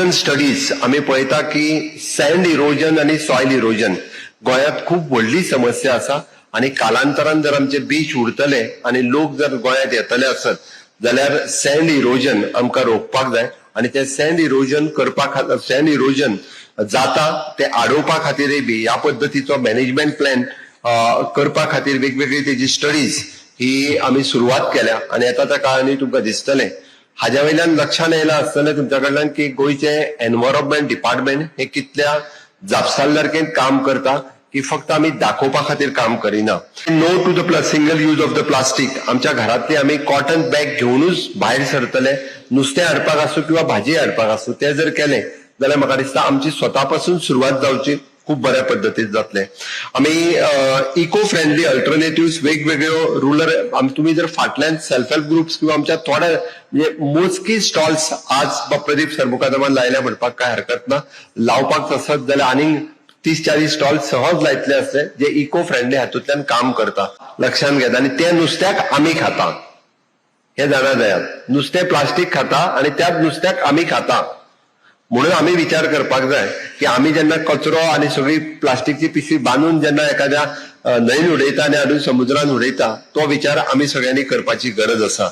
Recent studies आम्ही पळयता की सँड इरोजन आणि सॉयल इरोजन गोंयांत खूप व्हडली समस्या आसा आणि कालांतरान जर आमचे बीच उरतले आणि लोक जर गोंयांत येतले आसत जाल्यार सँड इरोजन आमकां रोखपाक जाय आणि ते सँड इरोजन सँड इरोजन जाता ते आडोवपा खातीरय बी ह्या पद्दतीचो मॅनेजमेंट प्लॅन करपा खातीर वेगवेगळी तेजी स्टडीज ही आमी सुरवात केल्या आणि येता त्या काळांनी तुमकां दिसतलें हाज्या वयल्यान लक्षात येयला आसतलें तुमच्या कडल्यान की गोंयचे एनवायरमेंट डिपार्टमेंट हे कितल्या जापसालदारकेन काम करता की फक्त आमी दाखोवपा खातीर काम करिना. No to the single use of the plastic. आमच्या घरातली आमी कॉटन बॅग घेवनूच भायर सरतले नुस्तें हाडपाक आसूं किंवा भाजी हाडपाक आसूं ते जर केलें जाल्यार म्हाका दिसता आमची स्वता पासून सुरवात जावची खूप बऱ्या पद्दतीन जातले. आमी इको फ्रेंडली अल्टरनेटिव्ह वेगवेगळ्यो रुरल तुम्ही जर फाटल्यान सेल्फ हेल्प ग्रुप्स किंवा आमच्या थोड्या म्हणजे मोजकी स्टॉल्स आज प्रदीप सरमुखादमान लायल्या म्हणपाक काय हरकत ना. लावपाक आसत जाल्यार आनीक 30-40 स्टॉल सहज लायतले असले जे इको फ्रेंडली हातूंतल्यान काम करता लक्षात घेता आणि त्या नुस्त्याक आमी खाता हे जाणा जायात. नुस्तें प्लास्टीक खाता आणि त्याच नुस्त्याक आमी खाता म्हणून आम्ही विचार करपाक जाय की आम्ही जेन्ना कचरो आणि सगळी प्लास्टिकची पिशवी बांधून जेन्ना एखाद्या न्हंयेन उडयता आणि हाडून समुद्रान उडयता तो विचार आम्ही सगळ्यांनी करपाची गरज आसा.